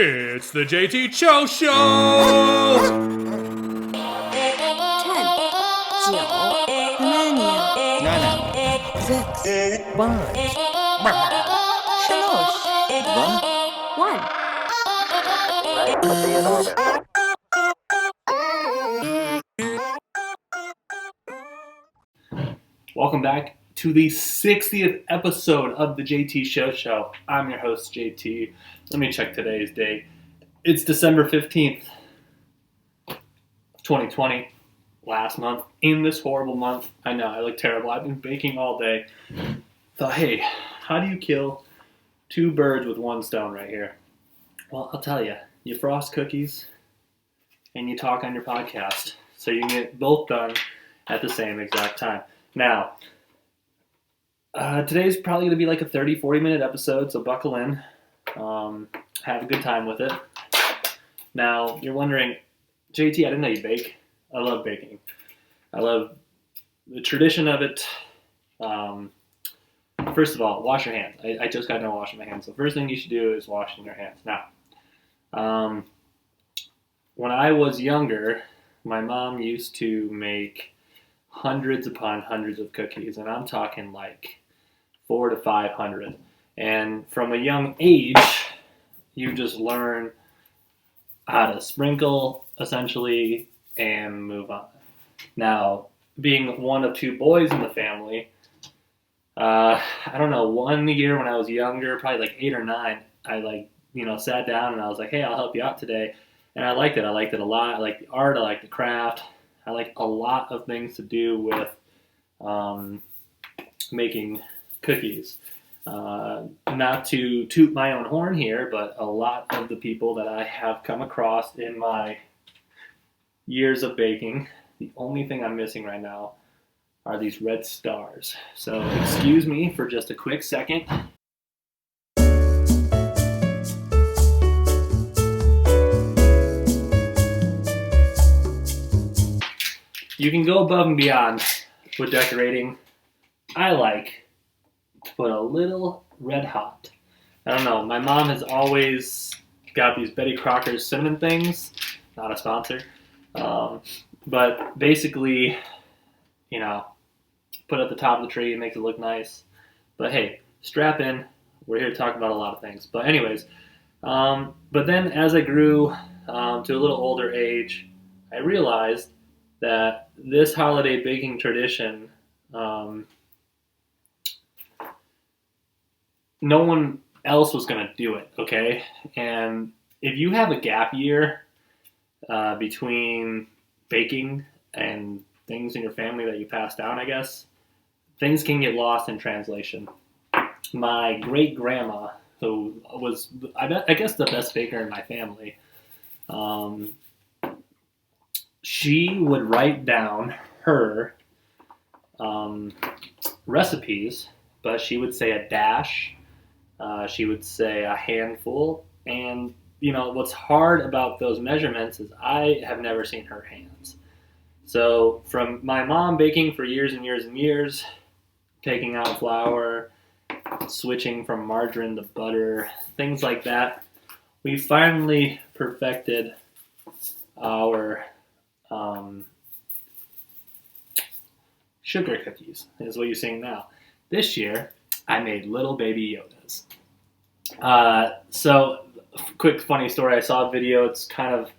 It's the JT Cho Show! 10, 9, 8, 1. Welcome back to the 60th episode of the JT Show. I'm your host, JT. Let me check today's date. It's December 15th, 2020, last month, in this horrible month. I know, I look terrible. I've been baking all day. Thought, hey, how do you kill two birds with one stone right here? Well, I'll tell you. You frost cookies and you talk on your podcast. So you can get both done at the same exact time. Now, today's probably going to be like a 30-40 minute episode, so buckle in. Have a good time with it. Now, you're wondering, JT, I didn't know you bake. I love baking. I love the tradition of it. First of all, wash your hands. I just got done washing my hands. So first thing you should do is washing your hands. Now, when I was younger, my mom used to make hundreds upon hundreds of cookies, and I'm talking like 400 to 500. And from a young age, you just learn how to sprinkle, essentially, and move on. Now, being one of two boys in the family, I don't know, one year when I was younger, probably like 8 or 9, I sat down and I was like, hey, I'll help you out today. And I liked it. I liked it a lot. I liked the art. I liked the craft. I like a lot of things to do with making cookies. Not to toot my own horn here, but a lot of the people that I have come across in my years of baking, the only thing I'm missing right now are these red stars. So excuse me for just a quick second. You can go above and beyond with decorating. I like to put a little red hot. I don't know, my mom has always got these Betty Crocker's cinnamon things. Not a sponsor. But basically, put it at the top of the tree, it makes it look nice. But hey, strap in. We're here to talk about a lot of things. But anyways, but then as I grew to a little older age, I realized that this holiday baking tradition, no one else was going to do it, okay? And if you have a gap year between baking and things in your family that you pass down, I guess, things can get lost in translation. My great-grandma, who was, I guess, the best baker in my family, she would write down her recipes, but she would say a dash, she would say a handful, and what's hard about those measurements is I have never seen her hands. So from my mom baking for years and years and years, taking out flour, switching from margarine to butter, things like that, we finally perfected our sugar cookies, is what you're seeing now. This year, I made little baby Yodas. So, quick funny story. I saw a video. It's kind of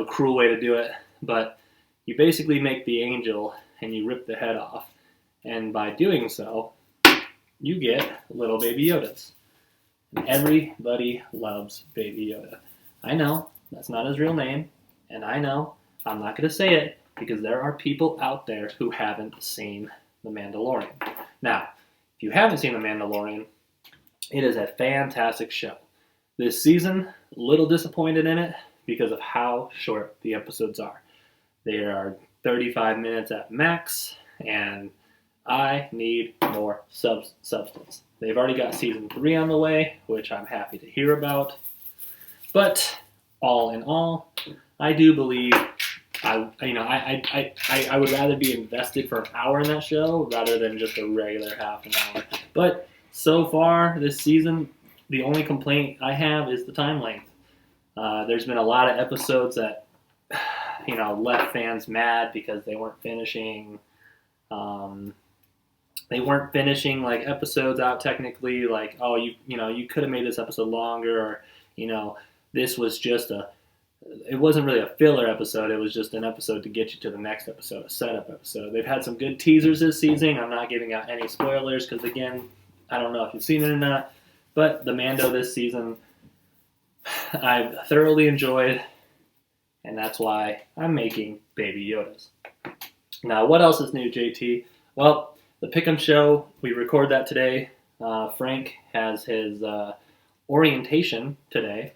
a cruel way to do it, but you basically make the angel and you rip the head off, and by doing so, you get little baby Yodas. And everybody loves Baby Yoda. I know that's not his real name, and I know I'm not going to say it because there are people out there who haven't seen The Mandalorian. Now, if you haven't seen The Mandalorian, it is a fantastic show. This season, a little disappointed in it because of how short the episodes are. They are 35 minutes at max, and I need more substance. They've already got season 3 on the way, which I'm happy to hear about. But all in all, I do believe I would rather be invested for an hour in that show rather than just a regular half an hour. But so far this season, the only complaint I have is the time length. There's been a lot of episodes that, left fans mad because they weren't finishing. They weren't finishing like episodes out technically. Like, oh, you could have made this episode longer, or this was just it wasn't really a filler episode. It was just an episode to get you to the next episode, a setup episode. They've had some good teasers this season. I'm not giving out any spoilers because, again, I don't know if you've seen it or not. But the Mando this season, I've thoroughly enjoyed, and that's why I'm making Baby Yodas. Now, what else is new, JT? Well, the Pick'em Show, we record that today. Frank has his orientation today.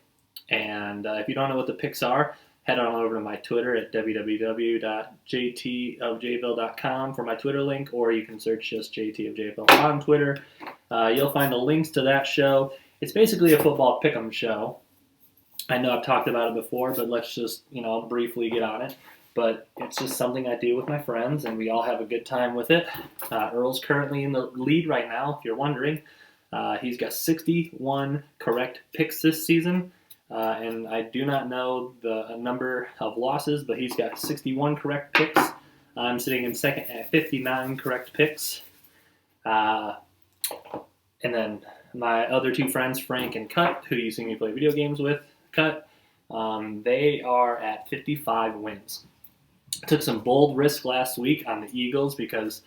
And if you don't know what the picks are, head on over to my Twitter at www.jtofjville.com for my Twitter link, or you can search just JT of Jville on Twitter. You'll find the links to that show. It's basically a football pick'em show. I know I've talked about it before, but let's just briefly get on it. But it's just something I do with my friends, and we all have a good time with it. Earl's currently in the lead right now, if you're wondering. He's got 61 correct picks this season. And I do not know the number of losses, but he's got 61 correct picks. I'm sitting in second at 59 correct picks. And then my other two friends, Frank and Cut, who you see me play video games with, Cut, they are at 55 wins. I took some bold risk last week on the Eagles because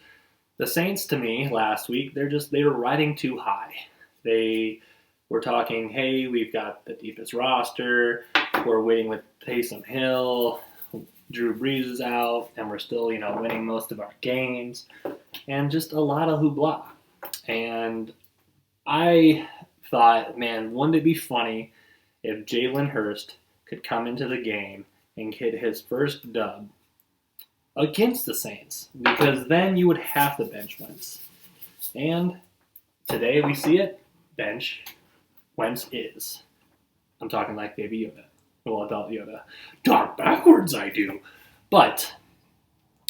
the Saints, to me, last week, they were riding too high. We're talking, hey, we've got the deepest roster. We're waiting with Taysom Hill. Drew Brees is out, and we're still, winning most of our games. And just a lot of hoopla. And I thought, man, wouldn't it be funny if Jalen Hurst could come into the game and get his first dub against the Saints? Because then you would have the bench Wentz. And today we see it, bench Wentz is. I'm talking like Baby Yoda. Well, adult Yoda. Talk backwards, I do. But,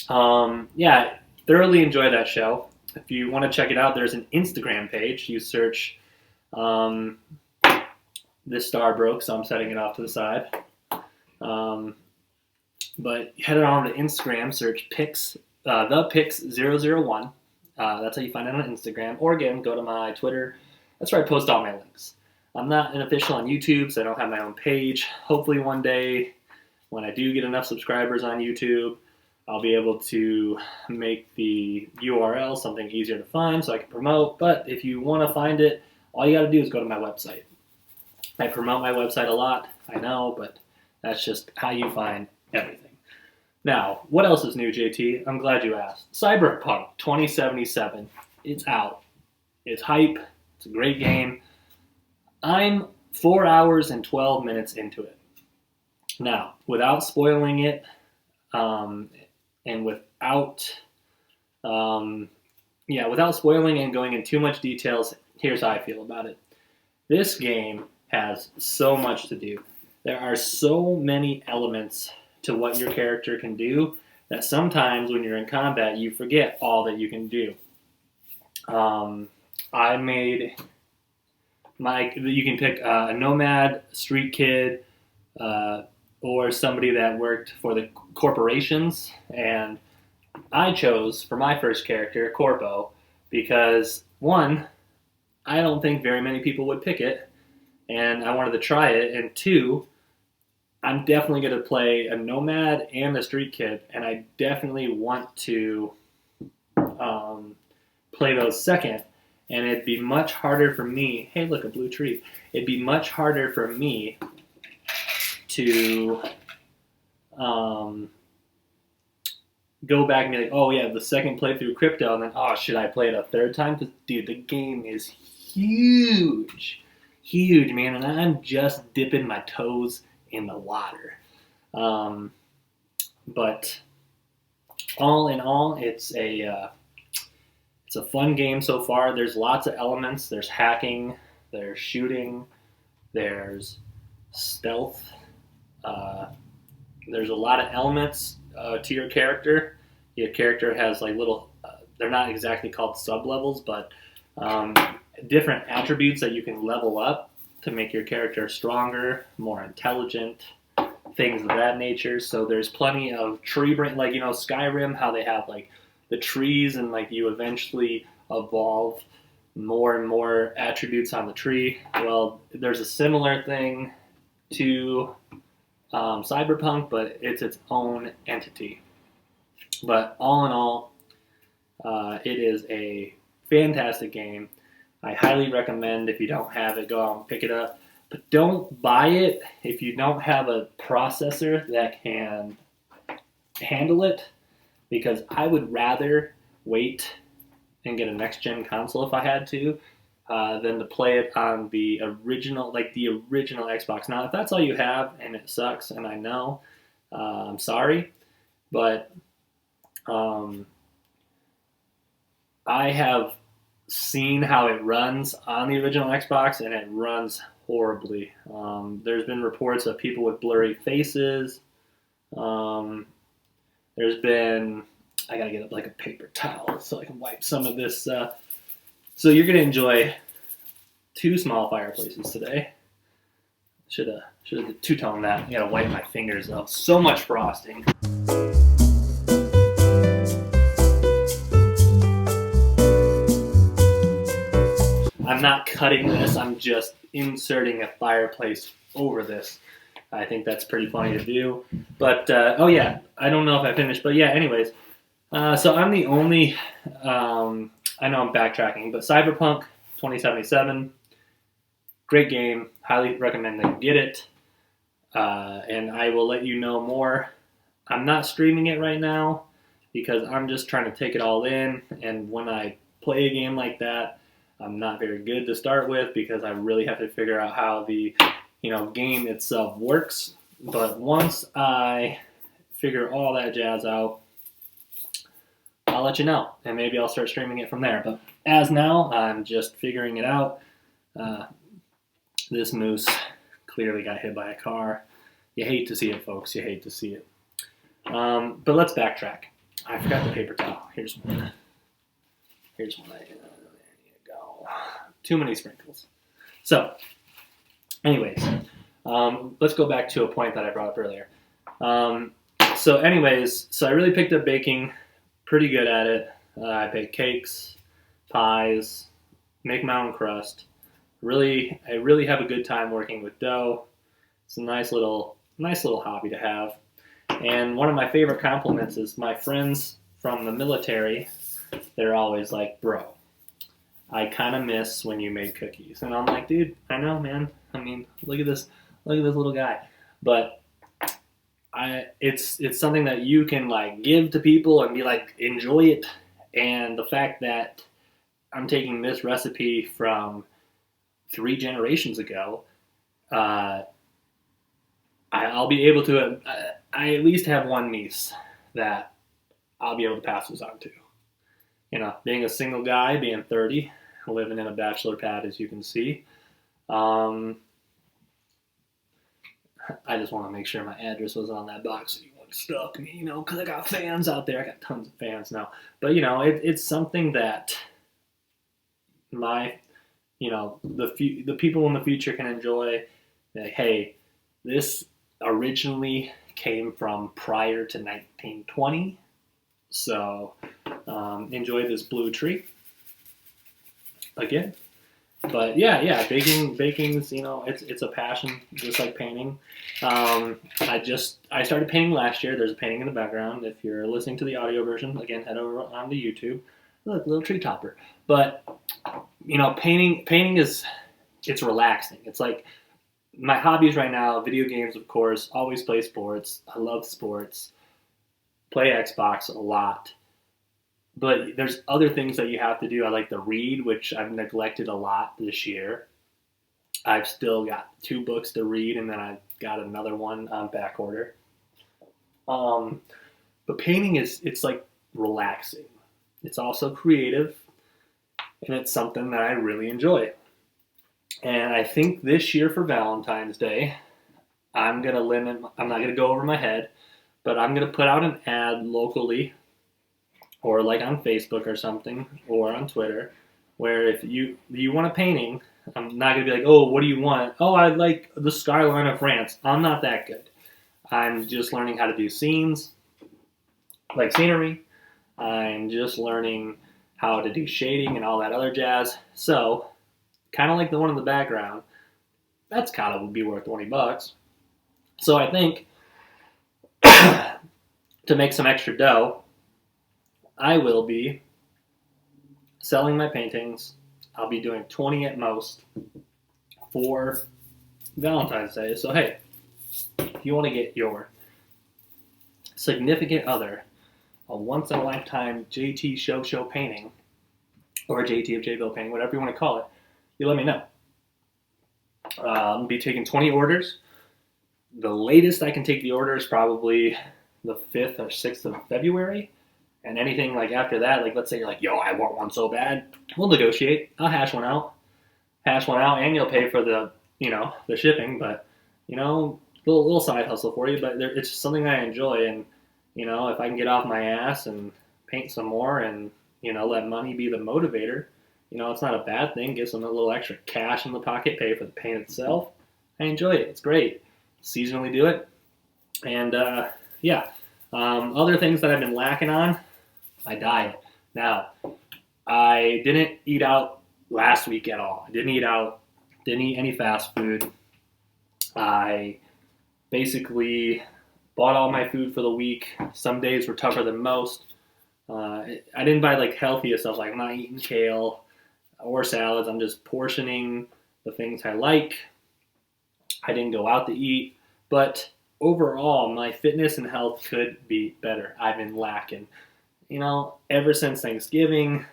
thoroughly enjoy that show. If you want to check it out, there's an Instagram page. You search, this star broke, so I'm setting it off to the side. But head on to Instagram, search Picks, the Picks001. That's how you find it on Instagram. Or again, go to my Twitter. That's where I post all my links. I'm not an official on YouTube, so I don't have my own page. Hopefully one day, when I do get enough subscribers on YouTube, I'll be able to make the URL something easier to find so I can promote. But if you want to find it, all you got to do is go to my website. I promote my website a lot, I know, but that's just how you find everything. Now, what else is new, JT? I'm glad you asked. Cyberpunk 2077. It's out. It's hype. It's a great game. I'm 4 hours and 12 minutes into it. Now, without spoiling it, and without spoiling and going into too much details, here's how I feel about it. This game has so much to do. There are so many elements to what your character can do that sometimes when you're in combat, you forget all that you can do. You can pick a nomad, street kid, or somebody that worked for the corporations. And I chose, for my first character, Corpo, because, one, I don't think very many people would pick it, and I wanted to try it. And two, I'm definitely going to play a nomad and a street kid, and I definitely want to play those second. And it'd be much harder for me. Hey, look, a blue tree. It'd be much harder for me to go back and be like, oh yeah, the second playthrough Crypto, and then, oh, should I play it a third time? Because, dude, the game is huge. Huge, man, and I'm just dipping my toes in the water. But all in all, it's a fun game so far. There's lots of elements. There's hacking, there's shooting, there's stealth. There's a lot of elements to your character. Your character has like little, they're not exactly called sub-levels, but different attributes that you can level up to make your character stronger, more intelligent, things of that nature. So there's plenty of tree branch, like, Skyrim, how they have like the trees, and like you eventually evolve more and more attributes on the tree. Well, there's a similar thing to Cyberpunk, but it's its own entity. But all in all, it is a fantastic game. I highly recommend, if you don't have it, go out and pick it up. But don't buy it if you don't have a processor that can handle it, because I would rather wait and get a next-gen console if I had to, than to play it on the original Xbox. Now, if that's all you have and it sucks, and I know, I'm sorry, but I have seen how it runs on the original Xbox, and it runs horribly. There's been reports of people with blurry faces. There's been, I gotta get up like a paper towel so I can wipe some of this. So you're gonna enjoy 2 small fireplaces today. Should have two-toned that. I gotta wipe my fingers up. So much frosting. I'm not cutting this, I'm just inserting a fireplace over this. I think that's pretty funny to do. But, oh yeah, I don't know if I finished, but yeah, anyways. So I'm the only, I know I'm backtracking, but Cyberpunk 2077, great game, highly recommend that you get it. And I will let you know more. I'm not streaming it right now because I'm just trying to take it all in, and when I play a game like that, I'm not very good to start with because I really have to figure out how the game itself works. But once I figure all that jazz out, I'll let you know, and maybe I'll start streaming it from there. But as now, I'm just figuring it out. This moose clearly got hit by a car. You hate to see it, folks. You hate to see it. But let's backtrack. I forgot the paper towel. Here's one. There you go. Too many sprinkles. So, anyways, let's go back to a point that I brought up earlier. So I really picked up baking, pretty good at it. I bake cakes, pies, make my own crust. I really have a good time working with dough. It's a nice little hobby to have. And one of my favorite compliments is my friends from the military. They're always like, "Bro, I kind of miss when you made cookies." And I'm like, "Dude, I know, man. I mean, look at this little guy." But it's something that you can like give to people and be like, enjoy it. And the fact that I'm taking this recipe from 3 generations ago, I'll be able to. I at least have one niece that I'll be able to pass this on to. Being a single guy, being 30, living in a bachelor pad, as you can see. I just want to make sure my address was on that box so you wouldn't stalk me, because I got fans out there. I got tons of fans now. But, it's something that the people in the future can enjoy. Like, hey, this originally came from prior to 1920. So enjoy this blue tree again. But yeah, baking's it's a passion, just like painting. I started painting last year. There's a painting in the background. If you're listening to the audio version, again, head over onto YouTube. Look, little tree topper. But painting it's relaxing. It's like my hobbies right now: video games, of course. Always play sports. I love sports. Play Xbox a lot. But there's other things that you have to do. I like to read, which I've neglected a lot this year. I've still got 2 books to read, and then I've got another one on back order. But painting it's like relaxing. It's also creative, and it's something that I really enjoy. And I think this year for Valentine's Day, I'm not going to go over my head, but I'm going to put out an ad locally, or like on Facebook or something, or on Twitter, Where if you want a painting, I'm not gonna be like, oh, what do you want? Oh, I like the skyline of France. I'm not that good. I'm just learning how to do scenes, like scenery. I'm just learning how to do shading and all that other jazz. So, kind of like the one in the background, that's kind of would be worth $20. So I think to make some extra dough, I will be selling my paintings. I'll be doing 20 at most for Valentine's Day. So hey, if you want to get your significant other a once in a lifetime JT Show painting, or JT of Jayville painting, whatever you want to call it, you let me know. I'll be taking 20 orders. The latest I can take the order is probably the 5th or 6th of February. And anything like after that, like let's say you're like, yo, I want one so bad, we'll negotiate. I'll hash one out, and you'll pay for the shipping. But little side hustle for you. But it's just something I enjoy, and if I can get off my ass and paint some more, and let money be the motivator, it's not a bad thing. Get some a little extra cash in the pocket, pay for the paint itself. I enjoy it. It's great. Seasonally do it, and other things that I've been lacking on. My diet. Now, I didn't eat out last week at all. I didn't eat out, didn't eat any fast food. I basically bought all my food for the week. Some days were tougher than most. I didn't buy like healthiest stuff, like I'm not eating kale or salads. I'm just portioning the things I like. I didn't go out to eat, but overall, my fitness and health could be better. I've been lacking. Ever since Thanksgiving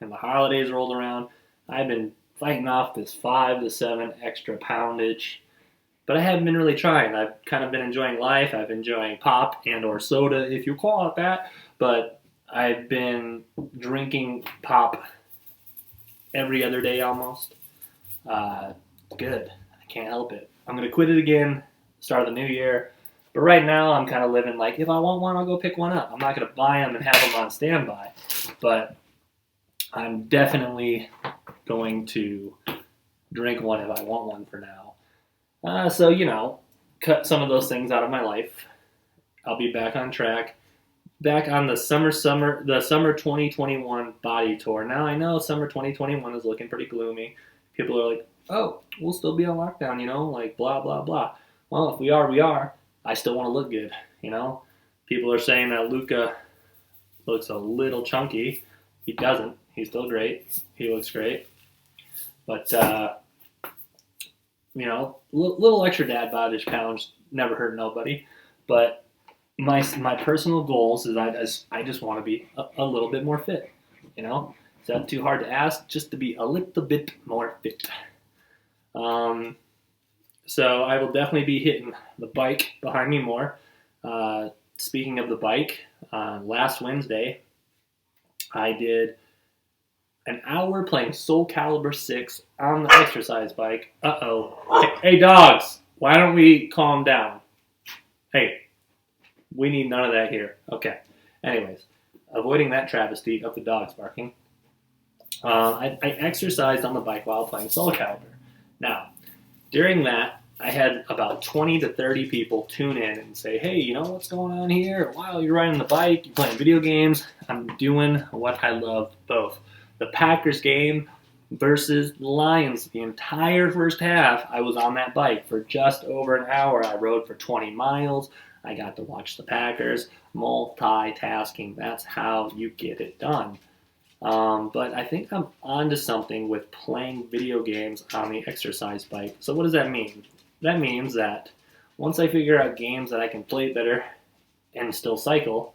and the holidays rolled around, I've been fighting off this 5 to 7 extra poundage. But I haven't been really trying. I've kind of been enjoying life. I've been enjoying pop and or soda, if you call it that. But I've been drinking pop every other day almost. Good. I can't help it. I'm going to quit it again, start of the new year. But right now, I'm kind of living like, if I want one, I'll go pick one up. I'm not going to buy them and have them on standby. But I'm definitely going to drink one if I want one for now. So, cut some of those things out of my life. I'll be back on track. Back on the summer 2021 body tour. Now, I know summer 2021 is looking pretty gloomy. People are like, oh, we'll still be on lockdown, like blah, blah, blah. Well, if we are, we are. I still want to look good, People are saying that Luka looks a little chunky. He doesn't. He's still great. He looks great. But, little extra dad bodage pounds never hurt nobody. But my personal goals is I just want to be a little bit more fit, Is that too hard to ask? Just to be a little bit more fit. So I will definitely be hitting the bike behind me more. Speaking of the bike, last Wednesday, I did an hour playing Soul Calibur 6 on the exercise bike. Uh-oh. Hey, dogs, why don't we calm down? Hey, we need none of that here. Okay. Anyways, avoiding that travesty of the dogs barking. I exercised on the bike while playing Soul Calibur. Now, during that, I had about 20 to 30 people tune in and say, hey, what's going on here? Wow, you're riding the bike, you're playing video games. I'm doing what I love both. The Packers game versus the Lions. The entire first half, I was on that bike for just over an hour. I rode for 20 miles. I got to watch the Packers. Multitasking. That's how you get it done. But I think I'm onto something with playing video games on the exercise bike. So what does that mean? That means that once I figure out games that I can play better and still cycle,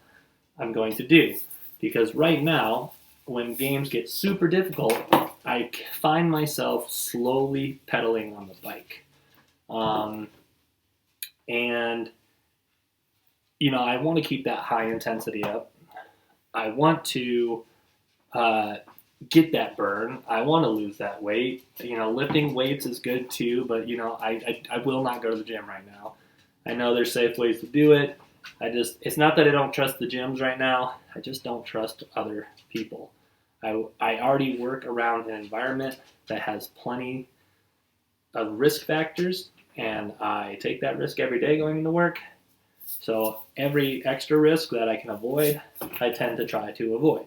I'm going to do. Because right now, when games get super difficult, I find myself slowly pedaling on the bike. I want to keep that high intensity up. I want to get that burn. I want to lose that weight. Lifting weights is good too, but I will not go to the gym right now. I know there's safe ways to do it. It's not that I don't trust the gyms right now. I just don't trust other people. I already work around an environment that has plenty of risk factors, and I take that risk every day going into work. So every extra risk that I can avoid, I tend to try to avoid.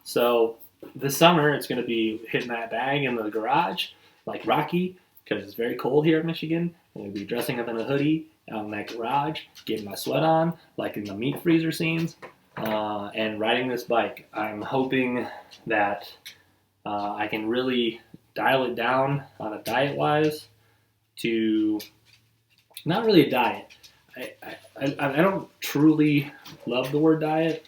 So this summer, it's going to be hitting that bag in the garage like Rocky, because it's very cold here in Michigan. I'm going to be dressing up in a hoodie out in that garage, getting my sweat on, like in the meat freezer scenes, and riding this bike. I'm hoping that I can really dial it down on a diet-wise to not really a diet. I don't truly love the word diet.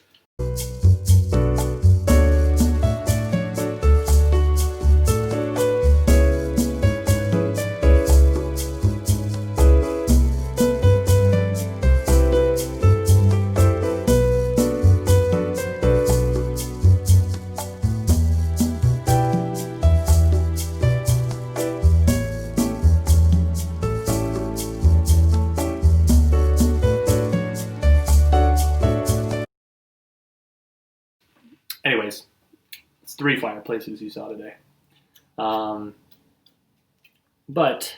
Anyways, it's 3 fireplaces you saw today. But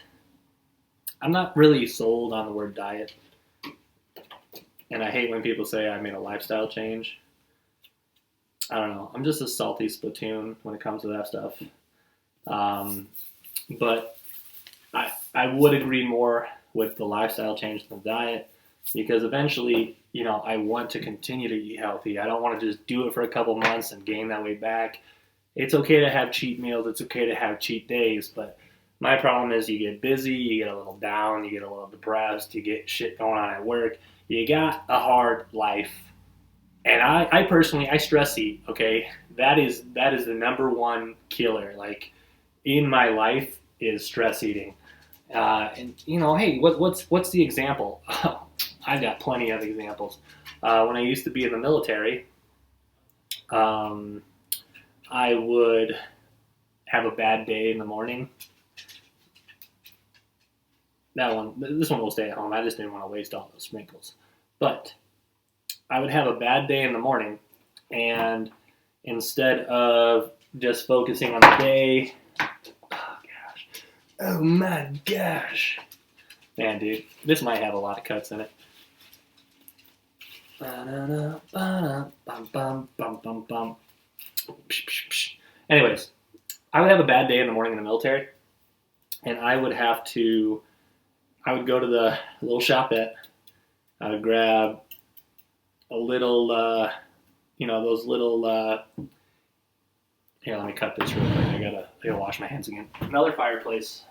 I'm not really sold on the word diet. And I hate when people say I made a lifestyle change. I don't know. I'm just a salty spittoon when it comes to that stuff. But I would agree more with the lifestyle change than the diet, because eventually, I want to continue to eat healthy. I don't want to just do it for a couple months and gain that weight back. It's okay to have cheat meals. It's okay to have cheat days. But my problem is you get busy, you get a little down, you get a little depressed, you get shit going on at work. You got a hard life. And I personally, I stress eat, okay? That is the number one killer, like, in my life is stress eating. And, hey, what's the example? I've got plenty of examples. When I used to be in the military, I would have a bad day in the morning. This one will stay at home. I just didn't want to waste all those sprinkles. But I would have a bad day in the morning, and instead of just focusing on the day, oh my gosh. Man, dude, this might have a lot of cuts in it. Anyways, I would have a bad day in the morning in the military, and I would go to the little shopette. I would grab a little, those little, here, let me cut this real quick. I gotta wash my hands again. Another fireplace.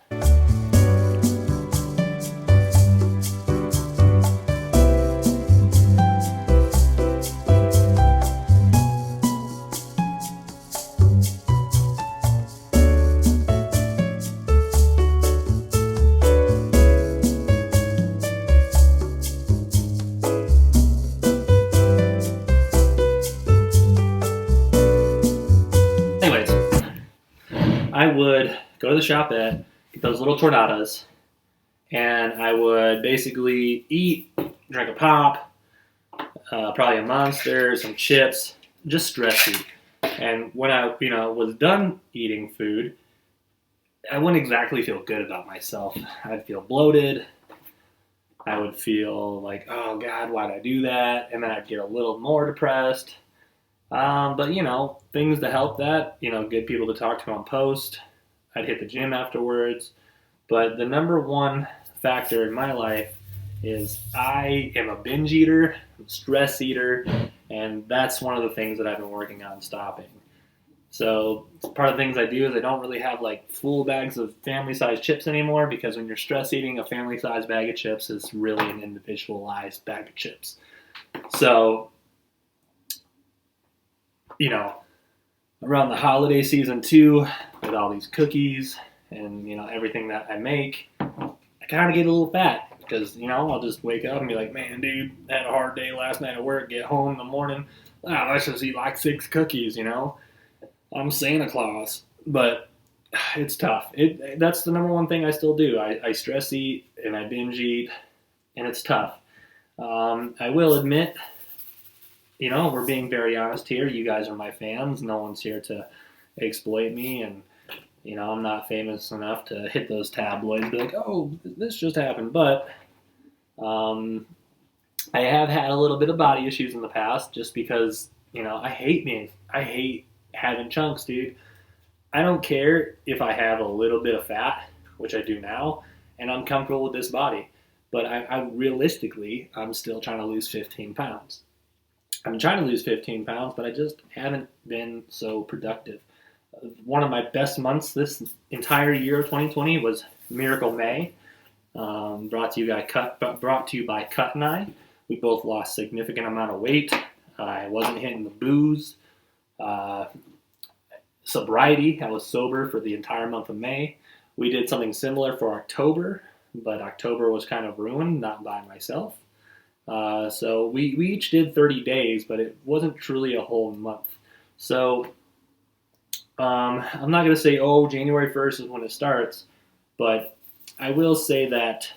I would go to the shopette, get those little tornadoes, and I would basically eat, drink a pop, probably a Monster, some chips, just stress eat. And when I, was done eating food, I wouldn't exactly feel good about myself. I'd feel bloated. I would feel like, oh God, why'd I do that? And then I'd get a little more depressed. But, things to help that, get people to talk to on post. I'd hit the gym afterwards. But the number one factor in my life is I am a binge eater, I'm a stress eater, and that's one of the things that I've been working on stopping. So part of the things I do is I don't really have like full bags of family-sized chips anymore, because when you're stress eating, a family-sized bag of chips is really an individualized bag of chips. So around the holiday season too, with all these cookies and, everything that I make, I kind of get a little fat because, I'll just wake up and be like, man, dude, had a hard day last night at work, get home in the morning, let's just eat like 6 cookies, I'm Santa Claus. But it's tough. That's the number one thing I still do. I stress eat and I binge eat, and it's tough. I will admit we're being very honest here. You guys are my fans. No one's here to exploit me, and I'm not famous enough to hit those tabloids, be like, oh, this just happened. But I have had a little bit of body issues in the past, just because I hate having chunks, dude. I don't care if I have a little bit of fat, which I do now, and I'm comfortable with this body. But I realistically, I'm still trying to lose 15 pounds. I'm trying to lose 15 pounds, but I just haven't been so productive. One of my best months this entire year of 2020 was Miracle May, brought to you by Cut and I. We both lost significant amount of weight. I wasn't hitting the booze. Sobriety, I was sober for the entire month of May. We did something similar for October, but October was kind of ruined, not by myself. So we each did 30 days, but it wasn't truly a whole month. So I'm not going to say, January 1st is when it starts, but I will say that,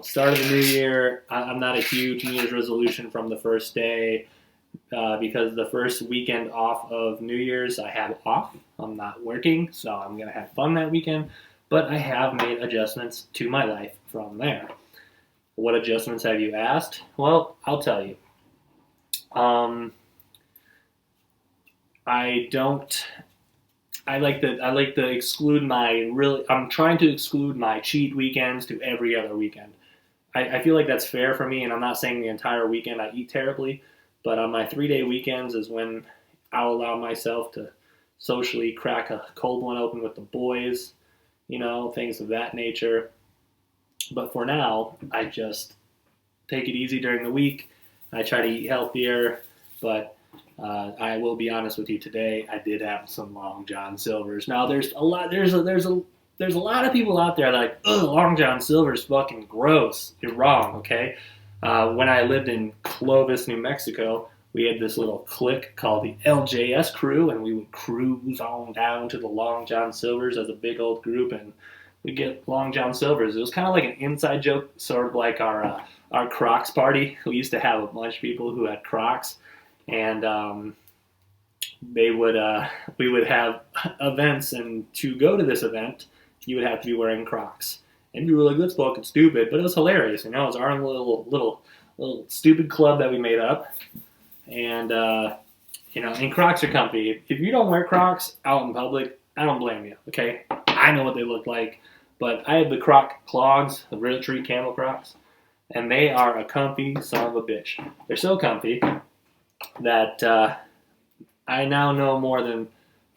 start of the new year, I'm not a huge New Year's resolution from the first day, because the first weekend off of New Year's I have off. I'm not working, so I'm going to have fun that weekend, but I have made adjustments to my life from there. What adjustments have you asked? Well, I'll tell you. I like to exclude I'm trying to exclude my cheat weekends to every other weekend. I feel like that's fair for me, and I'm not saying the entire weekend I eat terribly, but on my 3-day weekends is when I'll allow myself to socially crack a cold one open with the boys, things of that nature. But for now, I just take it easy during the week. I try to eat healthier, but I will be honest with you today. I did have some Long John Silvers. Now there's a lot of people out there that are like, ugh, Long John Silver's fucking gross. You're wrong, okay? When I lived in Clovis, New Mexico, we had this little clique called the LJS crew, and we would cruise on down to the Long John Silvers as a big old group, and we'd get Long John Silvers. It was kind of like an inside joke, sort of like our Crocs party. We used to have a bunch of people who had Crocs, and we would have events, and to go to this event, you would have to be wearing Crocs. And we were like, that's fucking stupid, but it was hilarious. It was our little stupid club that we made up. And, and Crocs are comfy. If you don't wear Crocs out in public, I don't blame you, okay? I know what they look like, but I have the Croc clogs, the Realtree Camel Crocs, and they are a comfy son of a bitch. They're so comfy that I now know more than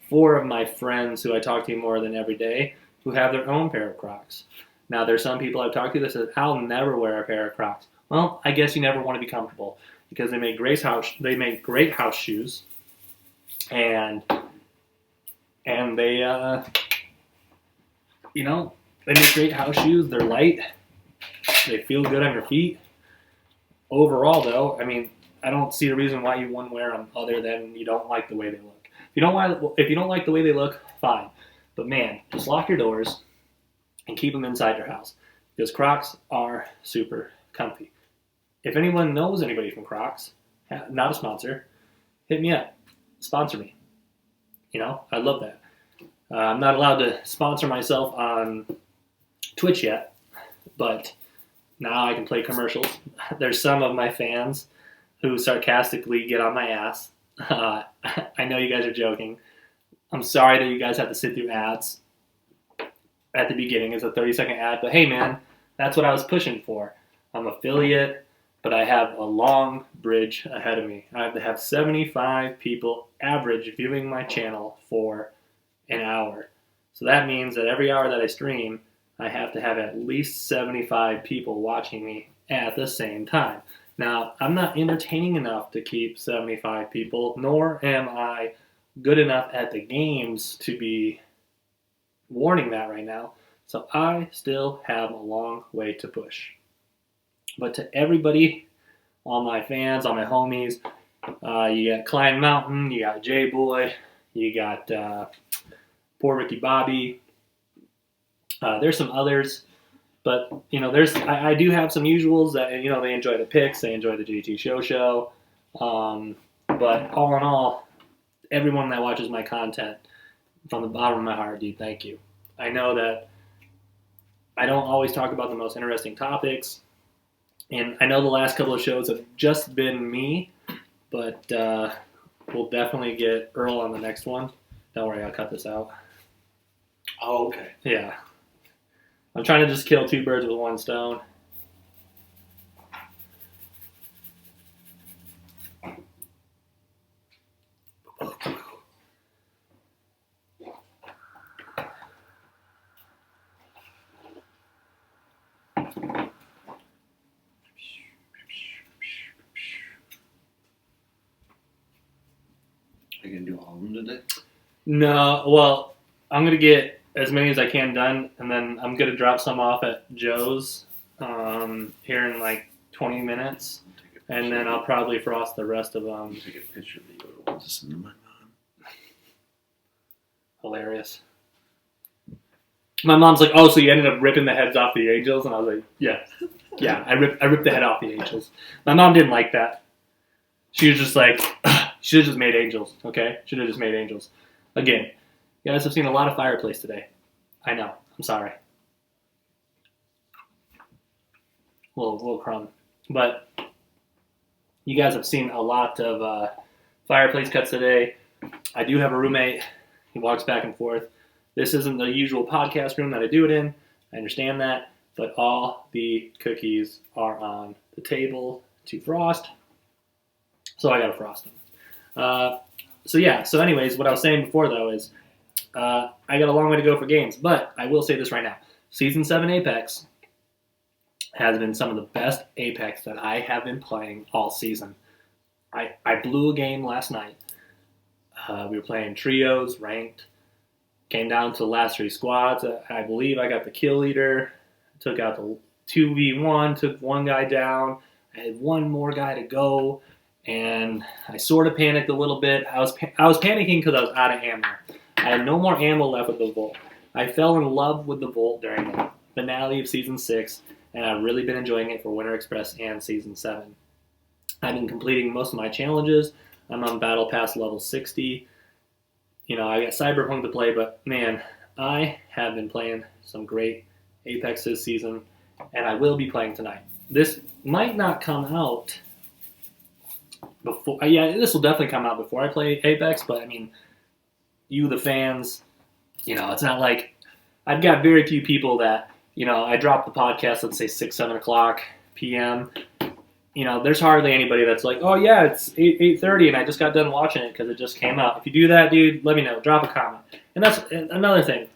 4 of my friends who I talk to more than every day who have their own pair of Crocs. Now, there's some people I've talked to that said, I'll never wear a pair of Crocs. Well, I guess you never want to be comfortable, because they make great house shoes, and they they make great house shoes. They're light, they feel good on your feet. Overall, though, I don't see a reason why you wouldn't wear them other than you don't like the way they look. If you don't like the way they look, fine. But man, just lock your doors and keep them inside your house, because Crocs are super comfy. If anyone knows anybody from Crocs, not a sponsor, hit me up. Sponsor me. I'd love that. I'm not allowed to sponsor myself on Twitch yet, but now I can play commercials. There's some of my fans who sarcastically get on my ass. I know you guys are joking. I'm sorry that you guys have to sit through ads at the beginning. It's a 30-second ad, but hey man, that's what I was pushing for. I'm affiliate, but I have a long bridge ahead of me. I have to have 75 people average viewing my channel for an hour. So that means that every hour that I stream, I have to have at least 75 people watching me at the same time. Now, I'm not entertaining enough to keep 75 people, nor am I good enough at the games to be warning that right now. So I still have a long way to push. But to everybody, all my fans, all my homies, you got Klein Mountain, you got J-Boy, you got Poor Ricky Bobby. There's some others, but I do have some usuals that they enjoy the picks, they enjoy the JT Show. But all in all, everyone that watches my content, from the bottom of my heart, dude, thank you. I know that I don't always talk about the most interesting topics, and I know the last couple of shows have just been me, but we'll definitely get Earl on the next one. Don't worry, I'll cut this out. Oh, okay. Yeah. I'm trying to just kill two birds with one stone. Are you going to do all of them today? No, well, I'm going to get as many as I can done, and then I'm going to drop some off at Joe's here in like 20 minutes, and then I'll probably frost the rest of them. Take a picture of the other ones to send to my mom. Hilarious. My mom's like, "Oh, so you ended up ripping the heads off the angels?" And I was like, "Yeah, yeah, I ripped the head off the angels." My mom didn't like that. She was just like, "Should have just made angels, okay? Should have just made angels." Again, you guys have seen a lot of fireplace today. I know. I'm sorry. Little crumb, but you guys have seen a lot of fireplace cuts today. I do have a roommate. He walks back and forth. This isn't the usual podcast room that I do it in. I understand that, but all the cookies are on the table to frost, so I gotta frost them. So anyways, what I was saying before though is I got a long way to go for games, but I will say this right now. Season 7 Apex has been some of the best Apex that I have been playing all season. I blew a game last night. We were playing trios, ranked. Came down to the last 3 squads. I believe I got the kill leader. Took out the 2v1, took one guy down. I had one more guy to go, and I sort of panicked a little bit. I was panicking because I was out of ammo. I had no more ammo left with the Volt. I fell in love with the Volt during the finale of Season 6, and I've really been enjoying it for Winter Express and Season 7. I've been completing most of my challenges. I'm on Battle Pass level 60. You know, I got Cyberpunk to play, but man, I have been playing some great Apex this season, and I will be playing tonight. This might not come out before. Yeah, this will definitely come out before I play Apex, but I mean, you, the fans, you know, it's not like I've got very few people that, you know, I drop the podcast, let's say 6, 7 o'clock p.m. You know, there's hardly anybody that's like, oh yeah, it's 8:30 and I just got done watching it because it just came out. If you do that, dude, let me know. Drop a comment. And that's another thing.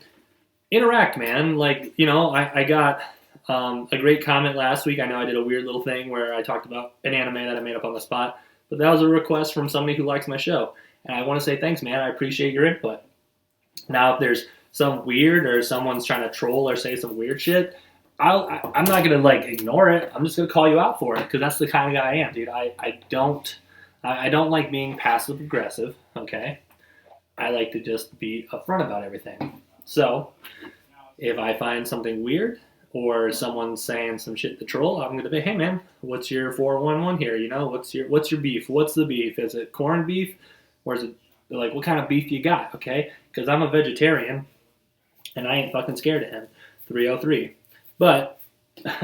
Interact, man. Like, you know, I got a great comment last week. I know I did a weird little thing where I talked about an anime that I made up on the spot, but that was a request from somebody who likes my show. And I want to say thanks, man. I appreciate your input. Now, if there's some weird or someone's trying to troll or say some weird shit, I'm not gonna like ignore it. I'm just gonna call you out for it because that's the kind of guy I am, dude. I don't like being passive aggressive. Okay, I like to just be upfront about everything. So if I find something weird or someone's saying some shit to troll, I'm gonna be, hey man, what's your 411 here? You know, what's your beef? What's the beef? Is it corned beef or is it like what kind of beef you got? Okay, because I'm a vegetarian and I ain't fucking scared of him. 303. But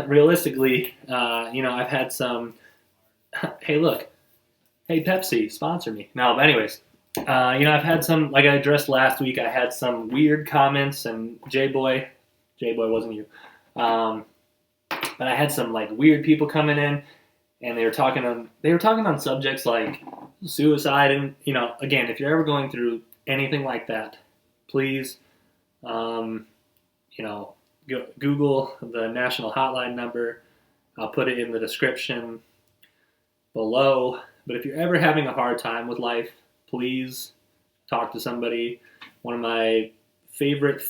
realistically, you know, I've had some, hey, look, hey, Pepsi, sponsor me. No, but anyways, you know, I've had some, like I addressed last week, I had some weird comments, and J-Boy wasn't you, but I had some, like, weird people coming in, and they were talking on subjects like suicide, and, you know, again, if you're ever going through anything like that, please, you know, Google the national hotline number. I'll put it in the description below. But if you're ever having a hard time with life, please talk to somebody. One of my favorite,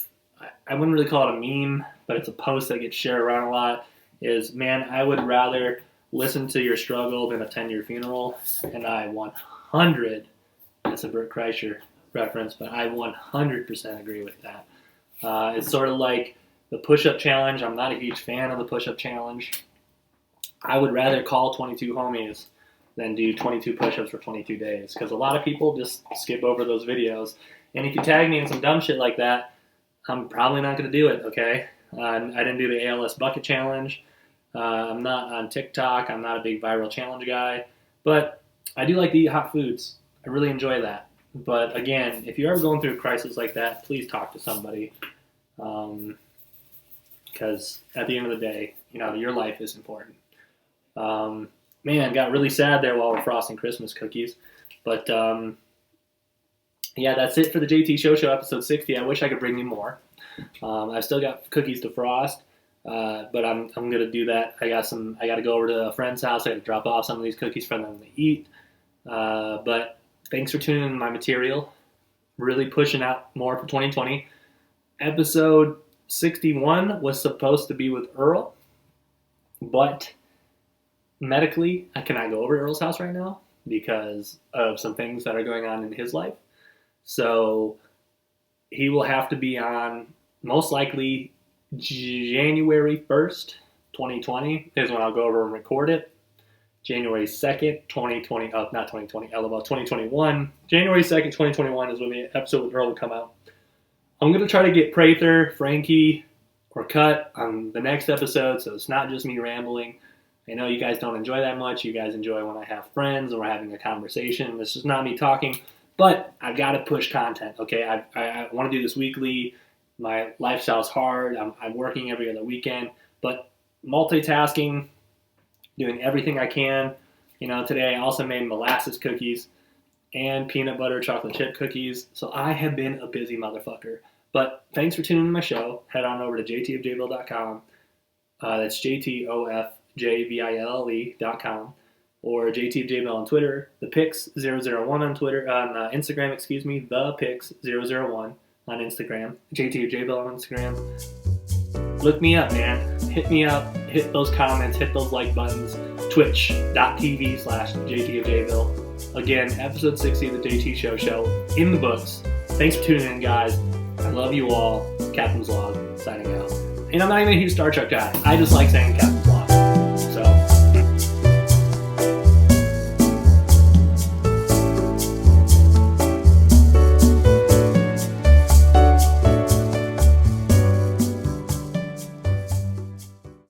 I wouldn't really call it a meme, but it's a post that gets shared around a lot, is, man, I would rather listen to your struggle than attend your funeral. And I 100, that's a Bert Kreischer reference, but I 100% agree with that. It's sort of like the push-up challenge. I'm not a huge fan of the push-up challenge. I would rather call 22 homies than do 22 push-ups for 22 days. Because a lot of people just skip over those videos. And if you tag me in some dumb shit like that, I'm probably not going to do it, okay? I didn't do the ALS bucket challenge. I'm not on TikTok. I'm not a big viral challenge guy. But I do like to eat hot foods. I really enjoy that. But again, if you're ever going through a crisis like that, please talk to somebody. Because at the end of the day, your life is important. Man, got really sad there while we're frosting Christmas cookies. But yeah, that's it for the JT Show episode 60. I wish I could bring you more. I've still got cookies to frost, but I'm gonna do that. I got to go over to a friend's house. I got to drop off some of these cookies for them to eat. But thanks for tuning in to my material. Really pushing out more for 2020. Episode 61 was supposed to be with Earl, but medically, I cannot go over to Earl's house right now because of some things that are going on in his life. So he will have to be on most likely January 1st, 2020 is when I'll go over and record it. January 2nd, 2020, not 2020, LOL, 2021. January 2nd, 2021 is when the episode with Earl will come out. I'm going to try to get Prather, Frankie, or Cut on the next episode, so it's not just me rambling. I know you guys don't enjoy that much. You guys enjoy when I have friends or we're having a conversation. This is not me talking, but I've got to push content, okay? I want to do this weekly. My lifestyle's hard. I'm working every other weekend, but multitasking, doing everything I can. Today I also made molasses cookies and peanut butter chocolate chip cookies, so I have been a busy motherfucker. But thanks for tuning in to my show. Head on over to jtofjville.com. That's jtofjville.com. Or JTofJville on Twitter, the Pix001 on Twitter, on Instagram, the Pix001 on Instagram, JTofJville on Instagram. Look me up, man. Hit me up, hit those comments, hit those like buttons, twitch.tv/JTofJville. Again, episode 60 of the JT Show in the books. Thanks for tuning in, guys. I love you all. Captain's Log, signing out. And I'm not even a huge Star Trek guy. I just like saying Captain.